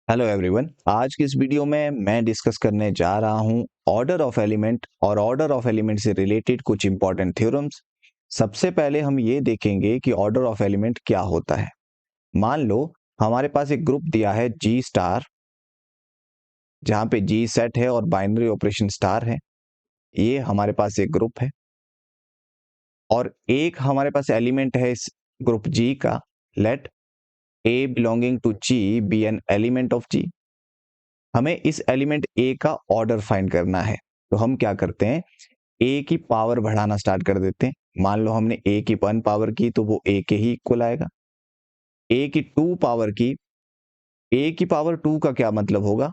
Hello everyone. आज की इस वीडियो में मैं डिस्कस करने जा रहा हूं ऑर्डर ऑफ एलिमेंट और ऑर्डर ऑफ एलिमेंट से रिलेटेड कुछ इंपॉर्टेंट थ्योरम्स। सबसे पहले हम ये देखेंगे कि ऑर्डर ऑफ एलिमेंट क्या होता है। मान लो हमारे पास एक ग्रुप दिया है जी स्टार, जहां पे जी सेट है और बाइनरी ऑपरेशन स्टार है। ये हमारे पास एक ग्रुप है और एक हमारे पास एलिमेंट है इस ग्रुप जी का। Let A belonging to G be an element of G. हमें इस एलिमेंट ए का ऑर्डर फाइंड करना है। तो हम क्या करते हैं, ए की पावर बढ़ाना स्टार्ट कर देते हैं। मान लो हमने ए की 1 पावर की तो वो ए के ही इक्वल आएगा। ए की 2 पावर की, ए की पावर 2 का क्या मतलब होगा,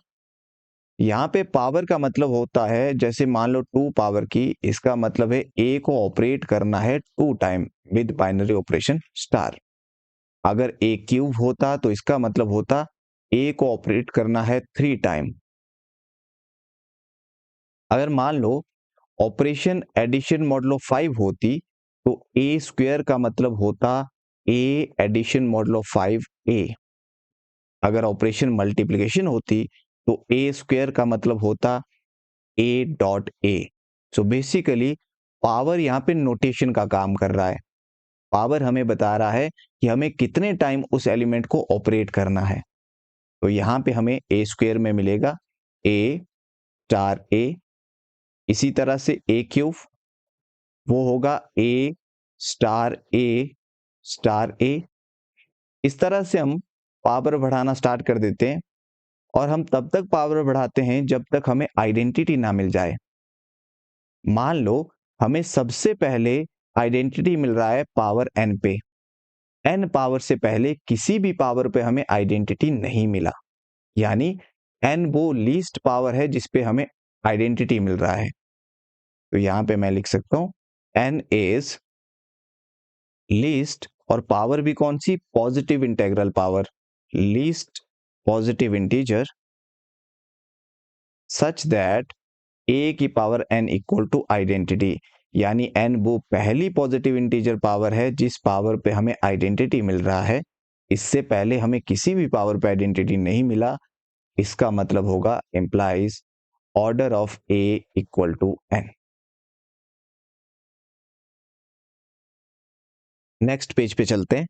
यहाँ पे पावर का मतलब होता है जैसे मान लो 2 पावर की, इसका मतलब है ए को ऑपरेट करना है 2 time with binary operation star. अगर ए क्यूब होता तो इसका मतलब होता ए को ऑपरेट करना है 3 टाइम। अगर मान लो ऑपरेशन एडिशन मॉडुलो 5 होती तो ए स्क्वायर का मतलब होता ए एडिशन मॉडुलो 5 ए। अगर ऑपरेशन मल्टीप्लिकेशन होती तो ए स्क्वायर का मतलब होता ए dot A. So basically power यहाँ पे नोटेशन का काम कर रहा है। पावर हमें बता रहा है कि हमें कितने टाइम उस एलिमेंट को ऑपरेट करना है। तो यहाँ पे हमें ए स्क्वायर में मिलेगा ए स्टार ए। इसी तरह से ए क्यूब वो होगा ए स्टार ए स्टार ए। इस तरह से हम पावर बढ़ाना स्टार्ट कर देते हैं और हम तब तक पावर बढ़ाते हैं जब तक हमें आइडेंटिटी ना मिल जाए। मान लो हमें सबसे पहले आइडेंटिटी मिल रहा है पावर n पे। n पावर से पहले किसी भी पावर पे हमें आइडेंटिटी नहीं मिला, यानी n वो लीस्ट पावर है जिस पे हमें आइडेंटिटी मिल रहा है। तो यहां पे मैं लिख सकता हूं n इज लीस्ट, और पावर भी कौन सी, positive integral power, least positive integer such that A की power n equal to identity. यानी n वो पहली पॉजिटिव इंटीजर पावर है जिस पावर पे हमें आइडेंटिटी मिल रहा है। इससे पहले हमें किसी भी पावर पे आइडेंटिटी नहीं मिला। इसका मतलब होगा implies order of a equal to n। Next page पे चलते हैं।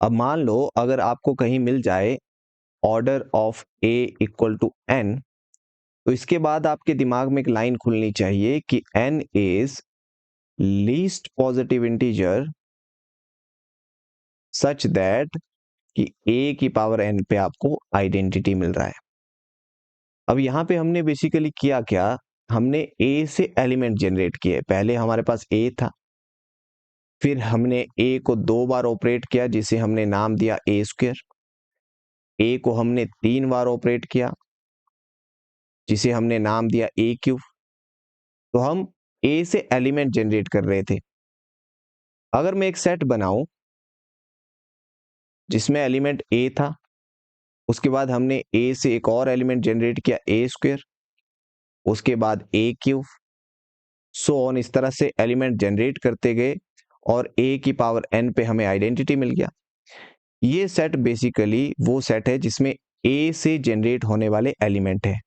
अब मान लो अगर आपको कहीं मिल जाए order of a equal to n, तो इसके बाद आपके दिमाग में एक लाइन खुलनी चाहिए कि n is least positive integer such that कि a की पावर n पे आपको आइडेंटिटी मिल रहा है। अब यहां पे हमने बेसिकली किया क्या, हमने a से एलिमेंट जनरेट किए। पहले हमारे पास a था, फिर हमने a को 2 बार ऑपरेट किया जिसे हमने नाम दिया a स्क्वायर। a को हमने 3 बार ऑपरेट किया जिसे हमने नाम दिया a क्यूब। तो हम a से एलिमेंट जनरेट कर रहे थे। अगर मैं एक सेट बनाऊं जिसमें एलिमेंट a था, उसके बाद हमने a से एक और एलिमेंट जनरेट किया a स्क्वायर, उसके बाद a क्यूब, सो ऑन, इस तरह से एलिमेंट जनरेट करते गए और a की पावर n पे हमें आइडेंटिटी मिल गया। ये सेट बेसिकली वो सेट है जिसमें a से जनरेट होने वाले एलिमेंट है।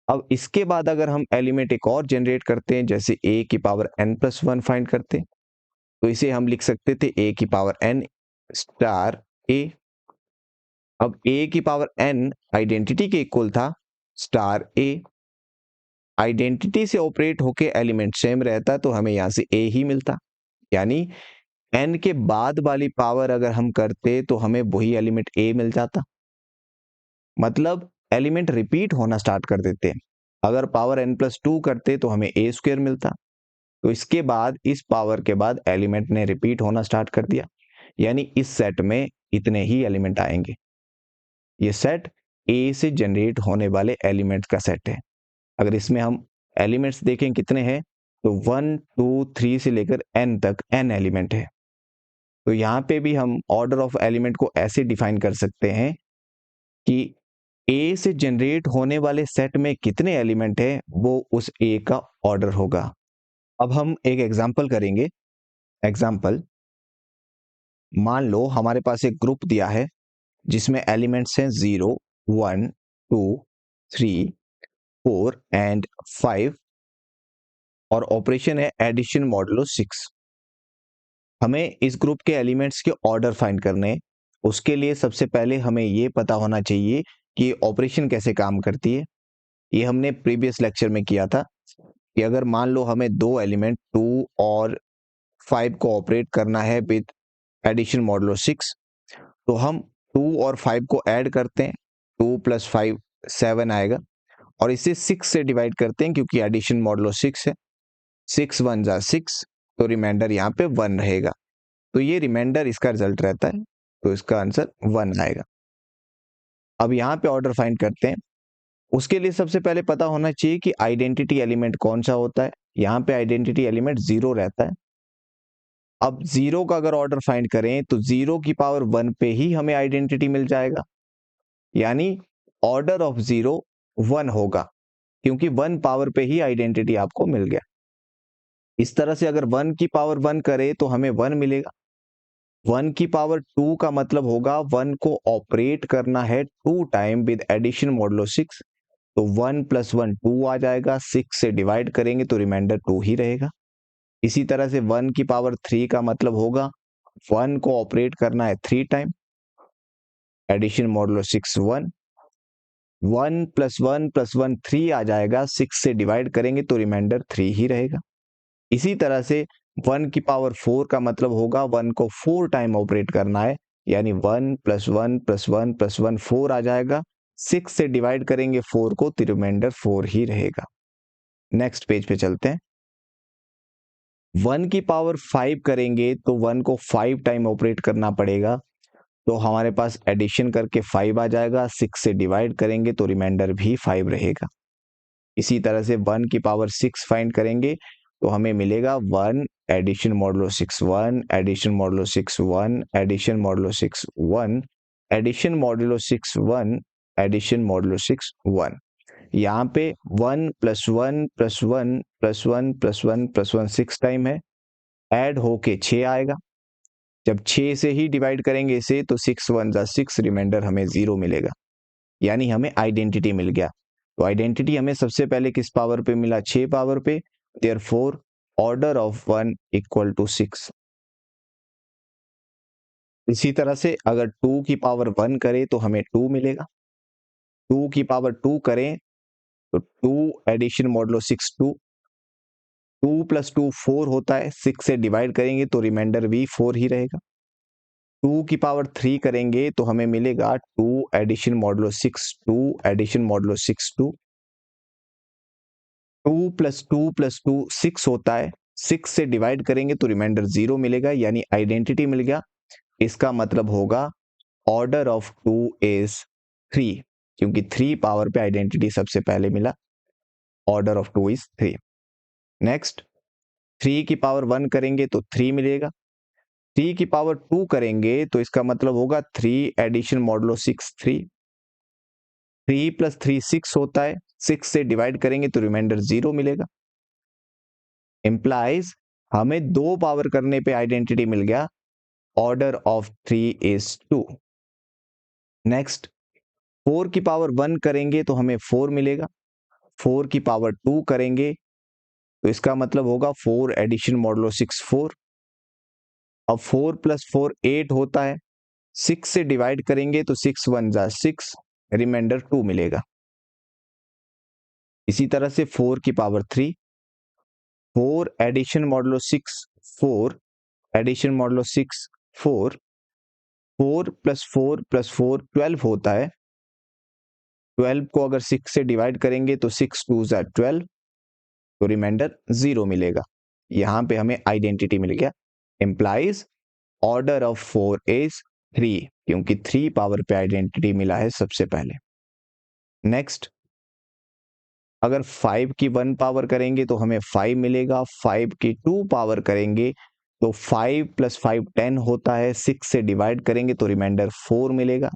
अब इसके बाद अगर हम एलिमेंट एक और जनरेट करते हैं, जैसे a की पावर n+1 फाइंड करते, तो इसे हम लिख सकते थे a की पावर n स्टार a। अब a की पावर n आइडेंटिटी के इक्वल था स्टार a। आइडेंटिटी से ऑपरेट होके एलिमेंट सेम रहता तो हमें यहां से a ही मिलता, यानी n के बाद वाली पावर अगर हम करते तो हमें वही एलिमेंट a मिल जाता। मतलब एलिमेंट रिपीट होना स्टार्ट कर देते हैं। अगर पावर n+2 करते तो हमें a स्क्वायर मिलता। तो इसके बाद इस पावर के बाद एलिमेंट ने रिपीट होना स्टार्ट कर दिया, यानी इस सेट में इतने ही एलिमेंट आएंगे। ये सेट ए से जनरेट होने वाले एलिमेंट्स का सेट है। अगर इसमें हम एलिमेंट्स देखें कितने हैं, तो 1 2 3 से लेकर n तक n एलिमेंट है। तो यहाँ पे भी हम ऑर्डर ऑफ एलिमेंट को ऐसे डिफाइन कर सकते हैं कि ए से जनरेट होने वाले सेट में कितने एलिमेंट है वो उस ए का ऑर्डर होगा। अब हम एक एग्जांपल करेंगे। एग्जांपल, मान लो हमारे पास एक ग्रुप दिया है जिसमें एलिमेंट्स हैं 0, 1, 2, 3, 4 एंड 5 और ऑपरेशन है एडिशन मॉडुलो 6। हमें इस ग्रुप के एलिमेंट्स के ऑर्डर फाइंड करने हैं। उसके लिए सबसे पहले हमें ये पता होना चाहिए कि ऑपरेशन कैसे काम करती है। ये हमने प्रीवियस लेक्चर में किया था कि अगर मान लो हमें दो एलिमेंट 2 और 5 को ऑपरेट करना है विद एडिशन मॉडुलो 6, तो हम 2 और 5 को ऐड करते हैं, 2 + 5 7 आएगा और इसे 6 से डिवाइड करते हैं क्योंकि एडिशन मॉडुलो 6 है। 6 1 जा 6, तो रिमाइंडर यहाँ पे 1 रहेगा। तो ये रिमाइंडर इसका रिजल्ट रहता है, तो इसका आंसर 1 आएगा। अब यहाँ पे ऑर्डर फाइंड करते हैं। उसके लिए सबसे पहले पता होना चाहिए कि आइडेंटिटी एलिमेंट कौन सा होता है। यहाँ पे आइडेंटिटी एलिमेंट 0 रहता है। अब 0 का अगर ऑर्डर फाइंड करें तो 0 की पावर 1 पे ही हमें आइडेंटिटी मिल जाएगा, यानी ऑर्डर ऑफ 0 1 होगा क्योंकि 1 पावर पे ही आइडेंटिटी आपको मिल गया। इस तरह से अगर 1 की पावर 1 करे तो हमें 1 मिलेगा। 1 की पावर 2 का मतलब होगा 1 को ऑपरेट करना है 2 टाइम विद एडिशन मॉडुलो 6, तो 1 + 1 2 आ जाएगा। 6 से डिवाइड करेंगे तो रिमाइंडर 2 ही रहेगा। इसी तरह से 1 की पावर 3 का मतलब होगा 1 को ऑपरेट करना है 3 टाइम, एडिशन मॉडुलो 6 1, 1 + 1 + 1 3 आ जाएगा। 6 से डिवाइड करेंगे तो रिमाइंडर 3 ही रहेगा। इसी तरह से 1 की पावर 4 का मतलब होगा 1 को 4 टाइम ऑपरेट करना है, यानी 1 + 1 + 1 + 1 4 आ जाएगा। 6 से डिवाइड करेंगे 4 को तो रिमाइंडर 4 ही रहेगा। नेक्स्ट पेज पे चलते हैं। 1 की पावर 5 करेंगे तो 1 को 5 टाइम ऑपरेट करना पड़ेगा, तो हमारे पास एडिशन करके 5 आ जाएगा। 6 से डिवाइड करेंगे तो रिमाइंडर भी 5 रहेगा। इसी तरह से 1 की पावर 6 फाइंड करेंगे तो हमें मिलेगा 1 addition modulo 6 1, addition modulo 6 1, addition modulo 6 1, addition modulo 6 1, addition modulo 6 1। यहाँ पे 1 + 1 + 1 + 1 + 1 + 1 6 टाइम है, ऐड होके 6 आएगा। जब 6 से ही डिवाइड करेंगे इसे तो 6 1 जा 6, रिमाइंडर हमें 0 मिलेगा, यानी हमें आइडेंटिटी मिल गया। तो आइडेंटिटी हमें सबसे पहले किस पावर पे मिला? 6 पावर पे। Therefore order of 1 = 6। इसी तरह से अगर 2 की पावर 1 करें तो हमें 2 मिलेगा। 2 की पावर 2 करें तो 2 एडिशन मॉडुलो 6 2, 2 + 2 4 होता है। 6 से डिवाइड करेंगे तो रिमाइंडर भी 4 ही रहेगा। 2 की पावर 3 करेंगे तो हमें मिलेगा 2 एडिशन मॉडुलो 6 2, एडिशन मॉडुलो 6 2। 2 + 2 + 2 6 होता है। 6 से डिवाइड करेंगे तो रिमाइंडर 0 मिलेगा, यानी आइडेंटिटी मिल गया। इसका मतलब होगा ऑर्डर ऑफ 2 इज 3, क्योंकि 3 पावर पे आइडेंटिटी सबसे पहले मिला। Order of 2 is 3। नेक्स्ट 3 की पावर 1 करेंगे तो 3 मिलेगा। 3 की पावर 2 करेंगे तो इसका मतलब होगा 3 एडिशन मॉडुलो 6 3। 3 + 3 6 होता है। 6 से डिवाइड करेंगे तो रिमाइंडर 0 मिलेगा। इम्प्लाइज हमें 2 पावर करने पे आइडेंटिटी मिल गया। Order of 3 is 2। नेक्स्ट 4 की पावर 1 करेंगे तो हमें 4 मिलेगा। 4 की पावर 2 करेंगे तो इसका मतलब होगा 4 एडिशन मॉडुलो 6 4। अब 4 + 4 8 होता है। 6 से डिवाइड करेंगे तो 6 1 जा 6, रिमाइंडर 2 मिलेगा। इसी तरह से 4 की power 3, 4 addition modulo 6 4, addition modulo 6 4, 4 + 4 + 4 12 होता है। 12 को अगर 6 से डिवाइड करेंगे तो 6 2 जा 12, तो रिमाइंडर 0 मिलेगा। यहां पे हमें आइडेंटिटी मिल गया। इम्प्लाइज ऑर्डर ऑफ 4 इज 3, क्योंकि 3 पावर पे आइडेंटिटी मिला है सबसे पहले। नेक्स्ट अगर 5 की 1 पावर करेंगे तो हमें 5 मिलेगा। 5 की 2 पावर करेंगे तो 5 + 5 10 होता है। 6 से डिवाइड करेंगे तो रिमाइंडर 4 मिलेगा।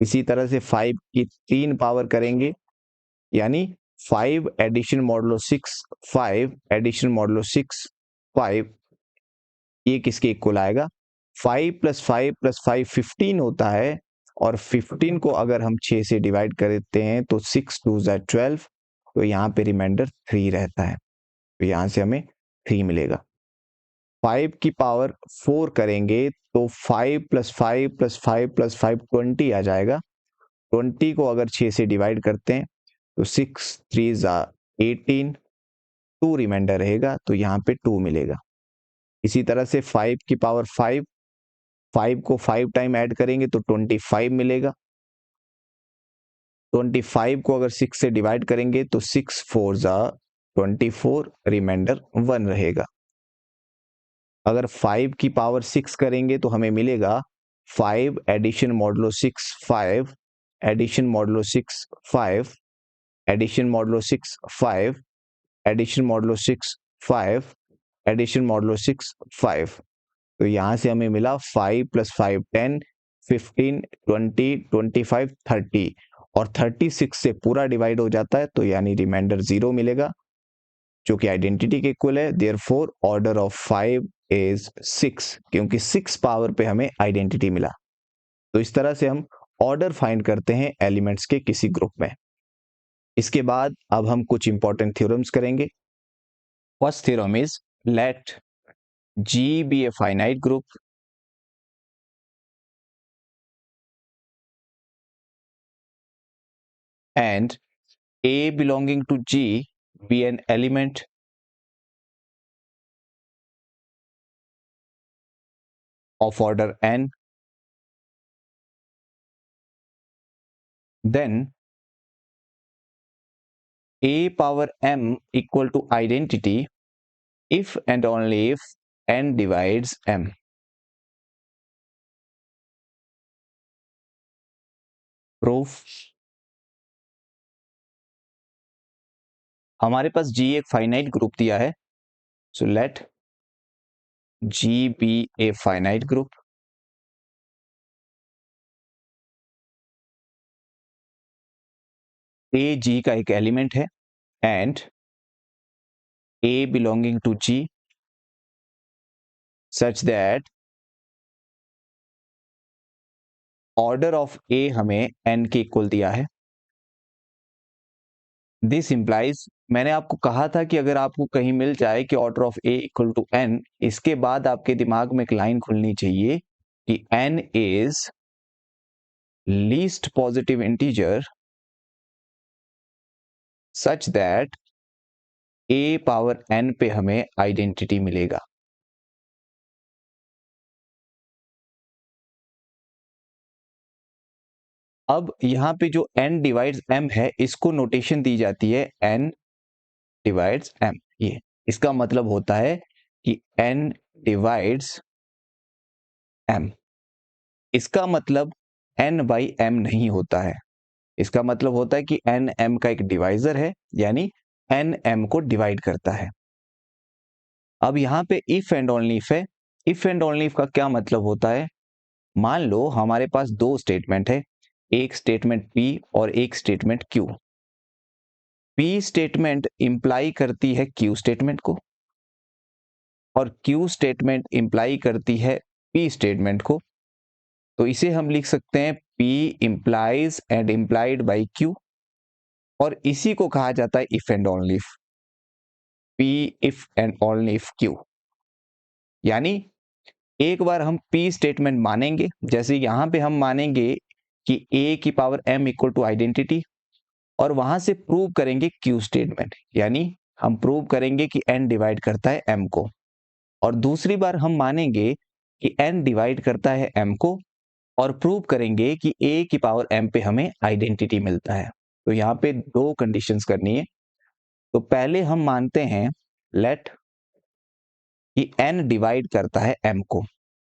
इसी तरह से 5 की 3 पावर करेंगे, यानी 5 एडिशन मॉडुलो 6 5 एडिशन मॉडुलो 6 5, ये किसके इक्वल आएगा? 5 + 5 + 5 15 होता है। और 15 को अगर हम 6 से डिवाइड करते हैं तो 6 2 ज़ा 12, तो यहाँ पे रिमाइंडर 3 रहता है, तो यहाँ से हमें 3 मिलेगा। 5 की पावर 4 करेंगे तो 5 + 5 + 5 + 5 20 आ जाएगा। 20 को अगर 6 से डिवाइड करते हैं तो 6 3 ज़ा 18, 2 रिमाइंडर रहेगा, तो यहाँ पे 2 मिलेगा। इसी तरह से 5 की पावर 5, 5 को 5 टाइम ऐड करेंगे तो 25 मिलेगा। 25 को अगर 6 से डिवाइड करेंगे तो 6 4 ज़ा 24, रिमाइंडर 1 रहेगा। अगर 5 की पावर 6 करेंगे तो हमें मिलेगा 5 addition modulo 6 5, addition modulo 6 5, addition modulo 6 5, addition modulo 6 5, addition modulo 6 5। तो यहाँ से हमें मिला 5 + 5 10, 15 20 25 30, और 36 से पूरा डिवाइड हो जाता है, तो यानी रिमाइंडर 0 मिलेगा, जो कि आइडेंटिटी के इक्वल है। देयरफॉर ऑर्डर ऑफ 5 इज 6, क्योंकि 6 पावर पे हमें आइडेंटिटी मिला। तो इस तरह से हम ऑर्डर फाइंड करते हैं एलिमेंट्स के किसी ग्रुप में। इसके बाद अब हम कुछ इंपॉर्टेंट थ्योरम्स करेंगे। First theorem is let G be a finite group and A belonging to G be an element of order n, then A power m equal to identity if and only if n divides m. Proof. हमारे पास G एक finite group दिया है, so let G be a finite group A G का एक element है and A belonging to G such that order of A हमें n के equal दिया है। दिस इंप्लाइज, मैंने आपको कहा था कि अगर आपको कहीं मिल जाए कि order of A equal to n, इसके बाद आपके दिमाग में एक लाइन खुलनी चाहिए कि n is least positive integer such that A power n पे हमें आइडेंटिटी मिलेगा। अब यहां पे जो n डिवाइड्स m है, इसको नोटेशन दी जाती है n डिवाइड्स m। ये इसका मतलब होता है कि n डिवाइड्स m। इसका मतलब n बाई m नहीं होता है, इसका मतलब होता है कि n m का एक डिवाइजर है, यानी n m को डिवाइड करता है। अब यहां पे इफ एंड ओनली इफ है। इफ एंड ओनली इफ का क्या मतलब होता है? मान लो हमारे पास दो स्टेटमेंट है, एक स्टेटमेंट P और एक statement Q। P statement imply करती है Q स्टेटमेंट को और Q स्टेटमेंट इंप्लाई करती है P स्टेटमेंट को। तो इसे हम लिख सकते हैं P implies and implied by Q, और इसी को कहा जाता है if and only if. P if and only if Q, यानी एक बार हम P स्टेटमेंट मानेंगे, जैसे यहां पे हम मानेंगे कि A की power m equal to identity, और वहां से प्रूव करेंगे Q स्टेटमेंट, यानी हम प्रूव करेंगे कि n डिवाइड करता है m को। और दूसरी बार हम मानेंगे कि n डिवाइड करता है m को और प्रूव करेंगे कि A की पावर m पे हमें आइडेंटिटी मिलता है। तो यहाँ पे दो कंडीशंस करनी है। तो पहले हम मानते हैं लेट कि n डिवाइड करता है m को,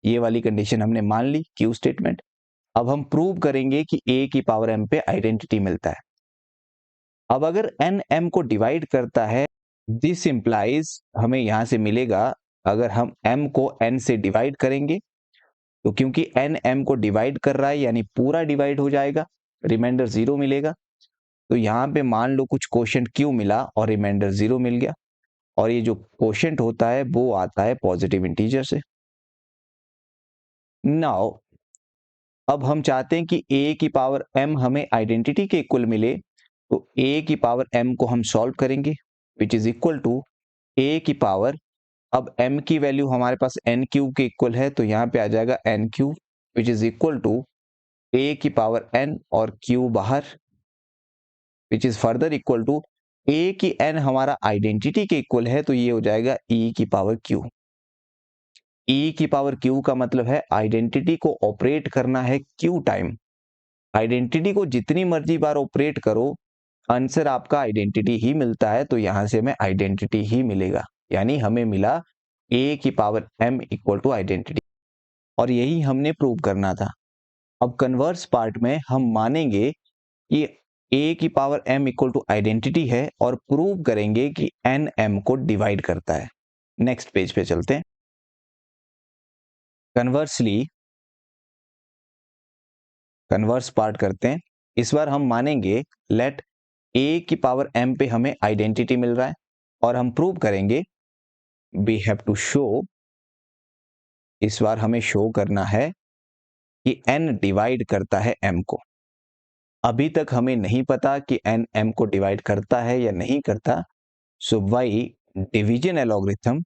ये वाली कंडीशन हमने मान ली Q स्टेटमेंट। अब हम प्रूव करेंगे कि A की पावर m पे आइडेंटिटी मिलता है। अब अगर n m को डिवाइड करता है, दिस इंप्लाइज हमें यहां से मिलेगा, अगर हम m को n से डिवाइड करेंगे तो क्योंकि n m को डिवाइड कर रहा है यानी पूरा डिवाइड हो जाएगा, रिमाइंडर 0 मिलेगा। तो यहां पे मान लो कुछ क्वोशंट Q मिला और रिमाइंडर 0 मिल गया, और ये जो क्वोशंट होता है वो आता है पॉजिटिव इंटीजर से। नाउ अब हम चाहते हैं कि a की पावर m हमें आइडेंटिटी के इक्वल मिले, तो a की पावर m को हम सॉल्व करेंगे, which is equal to a की पावर, अब m की वैल्यू हमारे पास n क्यूब के इक्वल है, तो यहाँ पे आ जाएगा n cube, which is equal to a की पावर n और q बाहर, which is further equal to a की n हमारा आइडेंटिटी के इक्वल है, तो ये हो जाएगा e की पावर q। e की पावर q का मतलब है आइडेंटिटी को ऑपरेट करना है q टाइम। आइडेंटिटी को जितनी मर्जी बार ऑपरेट करो, आंसर आपका आइडेंटिटी ही मिलता है, तो यहां से हमें आइडेंटिटी ही मिलेगा, यानी हमें मिला a की power m equal to identity, और यही हमने प्रूव करना था। अब कन्वर्स पार्ट में हम मानेंगे कि a की power m equal to identity है और प्रूव करेंगे कि n m को डिवाइड करता है। नेक्स्ट पेज पे चलते हैं। कन्वर्स पार्ट करते हैं। इस बार हम मानेंगे लेट a की पावर m पे हमें आइडेंटिटी मिल रहा है, और हम प्रूव करेंगे, वी हैव टू शो, इस बार हमें शो करना है कि n डिवाइड करता है m को। अभी तक हमें नहीं पता कि n m को डिवाइड करता है या नहीं करता, सो बाई डिवीजन एलॉग्रिथम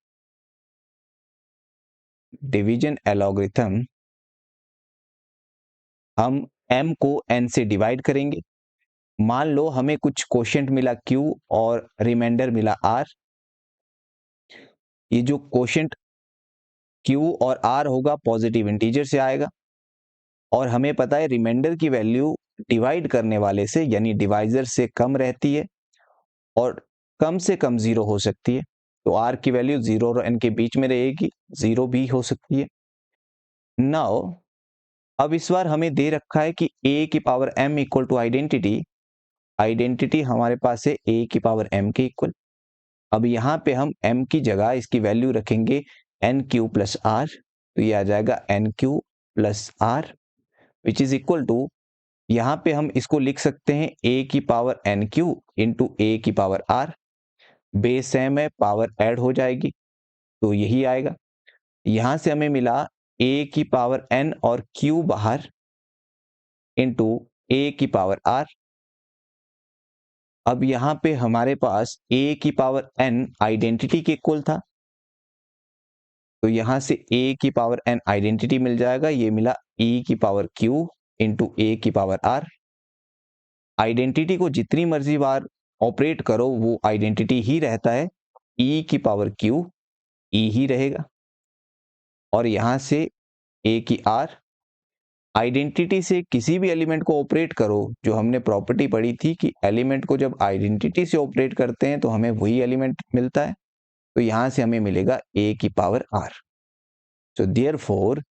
हम m को n से डिवाइड करेंगे। मान लो हमें कुछ कोशेंट मिला q और रिमाइंडर मिला r। ये जो कोशेंट q और r होगा पॉजिटिव इंटीजर से आएगा, और हमें पता है रिमाइंडर की वैल्यू डिवाइड करने वाले से यानी डिवाइजर से कम रहती है और कम से कम 0 हो सकती है, तो r की वैल्यू 0 और n के बीच में रहेगी, 0 भी हो सकती है। नाउ अब इस बार हमें दे रखा है कि a की power m equal to identity हमारे पास है a की पावर m के इक्वल। अब यहाँ पे हम m की जगह इसकी वैल्यू रखेंगे n क्यू प्लस r, तो ये आ जाएगा n q plus r, which is equal to, यहाँ पे हम इसको लिख सकते हैं a की power n q into a की पावर r, बेस सेम है, पावर ऐड हो जाएगी, तो यही आएगा। यहां से हमें मिला a की पावर n और q बाहर इंटू a की पावर r। अब यहां पे हमारे पास a की पावर n आइडेंटिटी के इक्वल था, तो यहां से a की पावर n आइडेंटिटी मिल जाएगा, ये मिला e की पावर q इंटू a की पावर r। आइडेंटिटी को जितनी मर्जी बार ऑपरेट करो वो आइडेंटिटी ही रहता है, e की पावर q e ही रहेगा, और यहां से a की r। आइडेंटिटी से किसी भी एलिमेंट को ऑपरेट करो, जो हमने प्रॉपर्टी पढ़ी थी कि एलिमेंट को जब आइडेंटिटी से ऑपरेट करते हैं तो हमें वही एलिमेंट मिलता है, तो यहां से हमें मिलेगा a की पावर r। सो देयरफॉर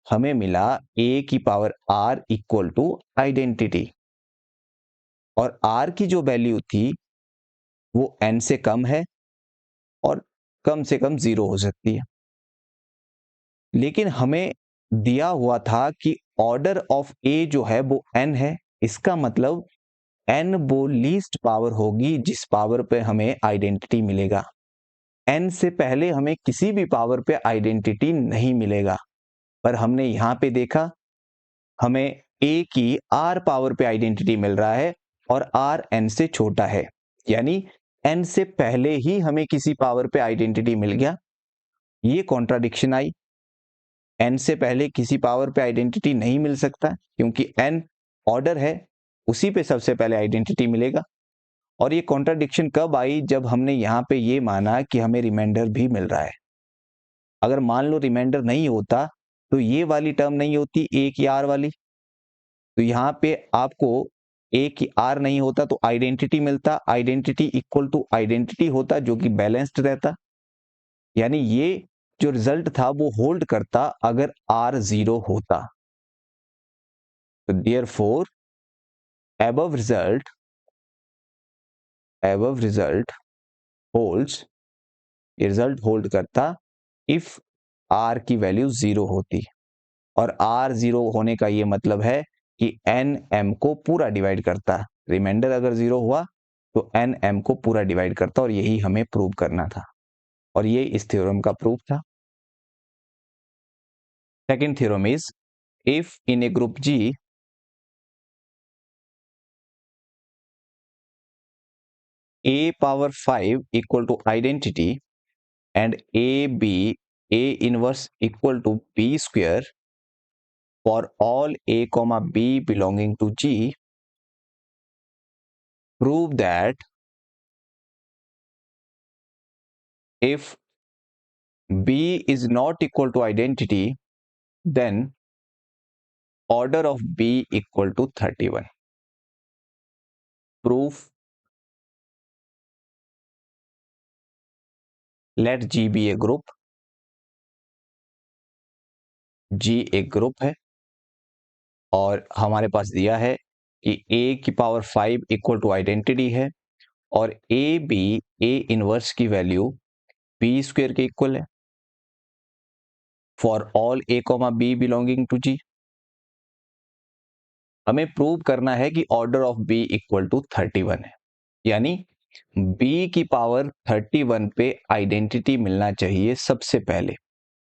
हमें मिला a की power r equal to identity, और r की जो वैल्यू थी वो n से कम है और कम से कम 0 हो सकती है। लेकिन हमें दिया हुआ था कि ऑर्डर ऑफ a जो है वो n है, इसका मतलब n वो लीस्ट पावर होगी जिस पावर पे हमें आइडेंटिटी मिलेगा। n से पहले हमें किसी भी पावर पे आइडेंटिटी नहीं मिलेगा, पर हमने यहां पे देखा हमें a की r पावर पे आइडेंटिटी मिल रहा है और r n से छोटा है, यानी n से पहले ही हमें किसी पावर पे आइडेंटिटी मिल गया। ये कॉन्ट्राडिक्शन आई, n से पहले किसी पावर पे आइडेंटिटी नहीं मिल सकता क्योंकि n ऑर्डर है, उसी पे सबसे पहले आइडेंटिटी मिलेगा। और ये कॉन्ट्राडिक्शन कब आई, जब हमने यहाँ पे ये माना कि हमें रिमाइंडर भी मिल रहा है। अगर मान लो रिमाइंडर नहीं होता तो ये वाली टर्म नहीं होती a की r वाली, तो यहाँ पे आपको a की r नहीं होता तो आइडेंटिटी मिलता, आइडेंटिटी इक्वल टू आइडेंटिटी होता जो कि बैलेंस्ड रहता, यानी ये जो रिजल्ट था वो होल्ड करता अगर r 0 होता। तो देयरफॉर above result holds, ये रिजल्ट होल्ड करता इफ r की वैल्यू 0 होती, और r 0 होने का ये मतलब है कि n m को पूरा डिवाइड करता। रिमाइंडर अगर 0 हुआ तो n m को पूरा डिवाइड करता, और यही हमें प्रूव करना था, और ये इस थ्योरम का प्रूफ था। Second theorem is if in a group G a power 5 equal to identity and a inverse equal to b square for all a comma b belonging to G, prove that if b is not equal to identity, then order of b equal to 31. Proof: let G be a group. G एक group है और हमारे पास दिया है कि a की power 5 equal to identity है और ए बी ए इनवर्स की वैल्यू बी स्क्वायर के इक्वल है for all A comma B belonging to G. हमें प्रूव करना है कि order of B equal to 31 है, यानी b की पावर 31 पे आइडेंटिटी मिलना चाहिए सबसे पहले।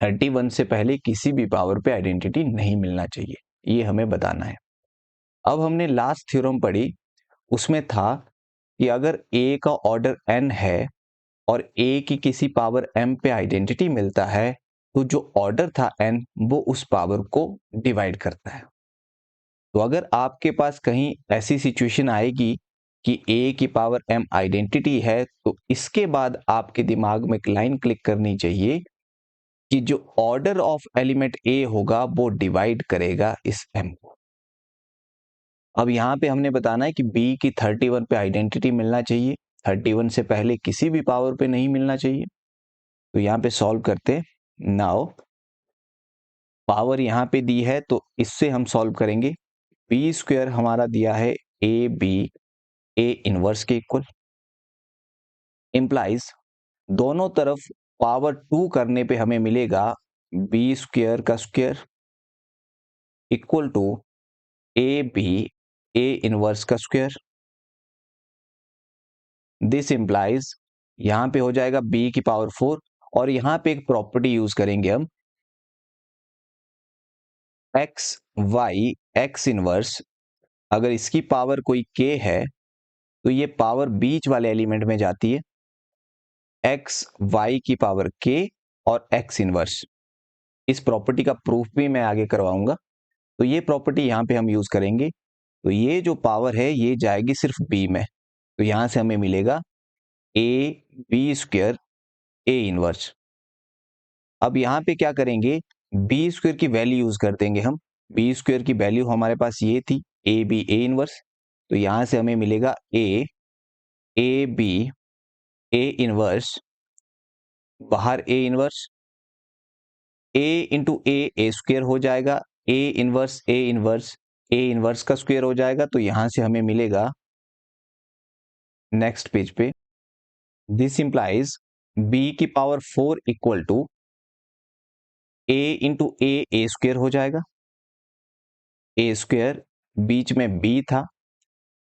31 से पहले किसी भी पावर पे आइडेंटिटी नहीं मिलना चाहिए, ये हमें बताना है। अब हमने लास्ट थ्योरम पढ़ी, उसमें था कि अगर a का ऑर्डर n है और a की किसी पावर m पे आइडेंटिटी मिलता है तो जो ऑर्डर था n वो उस पावर को डिवाइड करता है। तो अगर आपके पास कहीं ऐसी सिचुएशन आएगी कि a की पावर m आइडेंटिटी है तो इसके बाद आपके दिमाग में एक लाइन क्लिक करनी चाहिए कि जो ऑर्डर ऑफ एलिमेंट a होगा वो डिवाइड करेगा इस m को। अब यहाँ पे हमने बताना है कि b की 31 पे आइडेंटिटी मिलना चाहिए, 31 से पहले किसी भी पावर पे नहीं मिलना चाहिए। तो यहाँ पे सॉल्व करते हैं। नाउ पावर यहाँ पे दी है तो इससे हम सॉल्व करेंगे। बी स्क्वायर हमारा दिया है ए बी ए इनवर्स के इक्वल, इम्प्लाइज दोनों तरफ पावर 2 करने पे हमें मिलेगा बी स्क्वायर का square equal to a B A inverse का स्क्वायर। दिस इम्प्लाइज यहां पे हो जाएगा b की पावर 4 और यहां पे एक प्रॉपर्टी यूज करेंगे हम, x y x इनवर्स अगर इसकी पावर कोई k है तो ये पावर बीच वाले एलिमेंट में जाती है, x y की पावर k और x इनवर्स। इस प्रॉपर्टी का प्रूफ भी मैं आगे करवाऊंगा। तो ये प्रॉपर्टी यहां पे हम यूज करेंगे। तो ये जो पावर है ये जाएगी सिर्फ b में, तो यहां से हमें मिलेगा a b square a inverse. अब यहाँ पे क्या करेंगे, बी स्क्वायर की वैल्यू यूज कर देंगे हम। बी स्क्वायर की वैल्यू हमारे पास ये थी ए बी ए इनवर्स, तो यहां से हमें मिलेगा ए बी ए इनवर्स, बाहर a inverse, a into a square हो जाएगा, ए इनवर्स ए इनवर्स का स्क्वायर हो जाएगा। तो यहां से हमें मिलेगा नेक्स्ट पेज पे, दिस इंप्लाइज बी की power 4 equal to a into a square हो जाएगा। ए स्क्वायर बीच में b था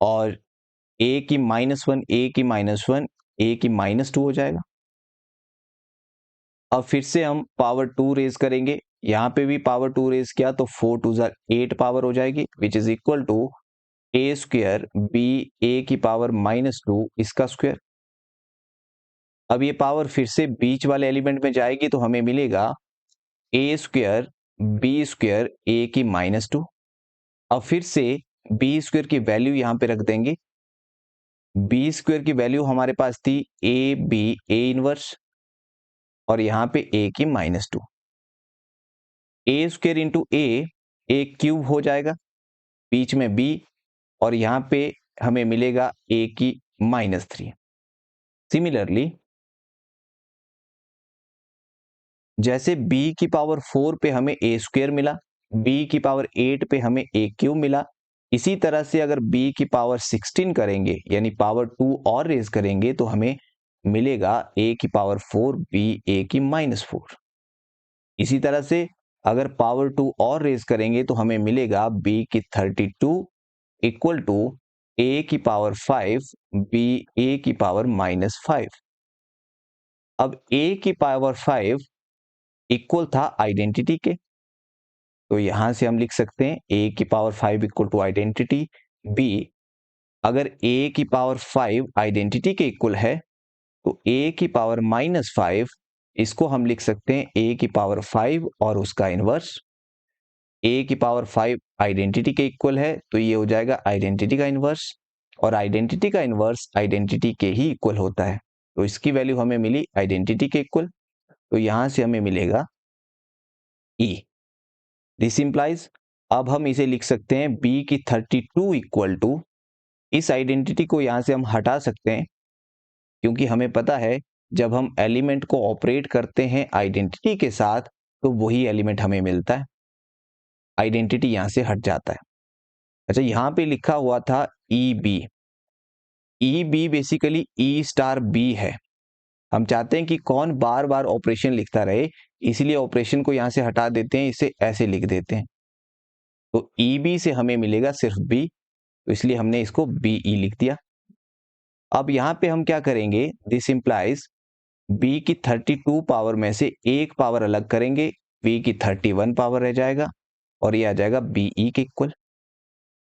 और a की -1 a की -1 a की -2 हो जाएगा। अब फिर से हम पावर 2 रेज करेंगे, यहां पे भी पावर 2 रेज किया तो 4 2 8 पावर हो जाएगी, which is equal to a square b a की पावर -2 इसका स्क्वायर। अब ये पावर फिर से बीच वाले एलिमेंट में जाएगी तो हमें मिलेगा a square b square a की -2। अब फिर से b स्क्वायर की वैल्यू यहां पे रख देंगे। बी स्क्वायर की वैल्यू हमारे पास थी ए बी ए इनवर्स और यहां पे a की -2, ए स्क्वायर इंटू ए क्यूब हो जाएगा, बीच में b और यहां पे हमें मिलेगा a की -3। सिमिलरली जैसे b की पावर 4 पे हमें a स्क्वायर मिला, b की पावर 8 पे हमें a क्यूब मिला, इसी तरह से अगर b की पावर 16 करेंगे यानी पावर 2 और रेज करेंगे तो हमें मिलेगा a की पावर 4 b a की -4। इसी तरह से अगर पावर 2 और रेज करेंगे तो हमें मिलेगा b की 32 इक्वल टू a की पावर 5 b a की पावर -5। अब a की पावर 5 इक्वल था आइडेंटिटी के, तो यहां से हम लिख सकते हैं a की power 5 equal to identity b। अगर a की पावर 5 आइडेंटिटी के इक्वल है तो a की पावर -5 इसको हम लिख सकते हैं a की पावर 5 और उसका इनवर्स। a की पावर 5 आइडेंटिटी के इक्वल है तो ये हो जाएगा आइडेंटिटी का इनवर्स, और आइडेंटिटी का इनवर्स आइडेंटिटी के ही इक्वल होता है। तो इसकी वैल्यू हमें मिली आइडेंटिटी के इक्वल, तो यहां से हमें मिलेगा e। दिस इंप्लाइज, अब हम इसे लिख सकते हैं b की 32 इक्वल टू, इस आइडेंटिटी को यहां से हम हटा सकते हैं क्योंकि हमें पता है जब हम एलिमेंट को ऑपरेट करते हैं आइडेंटिटी के साथ तो वही एलिमेंट हमें मिलता है, आइडेंटिटी यहां से हट जाता है। अच्छा, यहां पे लिखा हुआ था ई बी बेसिकली ई स्टार बी है। हम चाहते हैं कि कौन बार बार ऑपरेशन लिखता रहे, इसलिए ऑपरेशन को यहां से हटा देते हैं, इसे ऐसे लिख देते हैं। तो ई बी से हमें मिलेगा सिर्फ बी, तो इसलिए हमने इसको बी ई लिख दिया। अब यहां पे हम क्या करेंगे, दिस इंप्लाइज b की 32 पावर में से एक पावर अलग करेंगे, b की 31 पावर रह जाएगा और ये आ जाएगा बीई के इक्वल।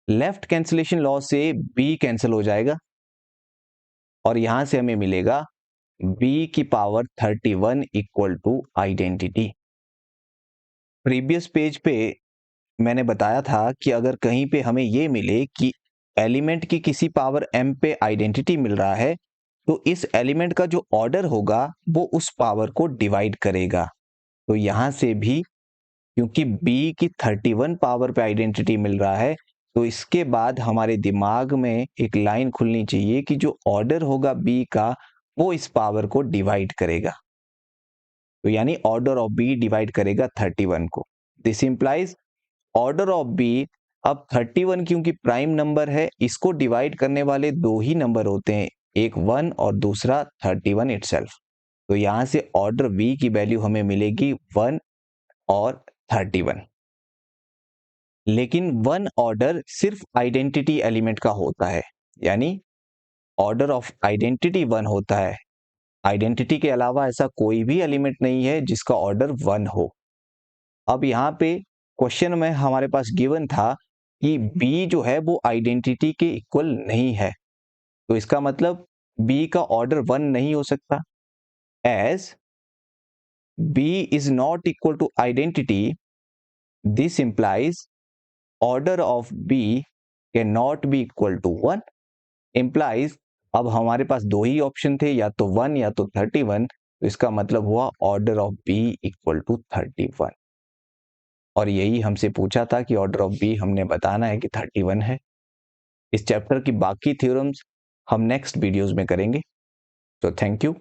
लेफ्ट कैंसिलेशन लॉ से b कैंसिल हो जाएगा और यहां से हमें मिलेगा b की power 31 equal to identity. Previous page पे मैंने बताया था कि अगर कहीं पे हमें ये मिले कि एलिमेंट की किसी पावर m पे आइडेंटिटी मिल रहा है तो इस एलिमेंट का जो ऑर्डर होगा वो उस पावर को डिवाइड करेगा। तो यहां से भी क्योंकि b की 31 पावर पे आइडेंटिटी मिल रहा है तो इसके बाद हमारे दिमाग में एक लाइन खुलनी चाहिए कि जो ऑर्डर होगा b का वो इस पावर को डिवाइड करेगा। तो यानी ऑर्डर ऑफ b डिवाइड करेगा 31 को। This implies order of b, अब 31 क्योंकि प्राइम नंबर है, इसको डिवाइड करने वाले दो ही नंबर होते हैं, एक 1 और दूसरा 31 इटसेल्फ। तो यहां से ऑर्डर b की वैल्यू हमें मिलेगी 1 और 31। लेकिन 1 ऑर्डर सिर्फ आइडेंटिटी एलिमेंट का होता है, यानी ऑर्डर ऑफ आइडेंटिटी 1 होता है। आइडेंटिटी के अलावा ऐसा कोई भी एलिमेंट नहीं है जिसका ऑर्डर 1 हो। अब यहाँ पे क्वेश्चन में हमारे पास गिवन था कि b जो है वो आइडेंटिटी के इक्वल नहीं है, तो इसका मतलब b का ऑर्डर 1 नहीं हो सकता। As b is not equal to identity, this implies order of b can not be equal to 1। Implies अब हमारे पास दो ही ऑप्शन थे, या तो 1 या तो 31, तो इसका मतलब हुआ order of b equal to 31। और यही हमसे पूछा था कि ऑर्डर ऑफ b हमने बताना है कि 31 है। इस चैप्टर की बाकी थ्योरम्स हम नेक्स्ट वीडियोस में करेंगे। तो थैंक यू।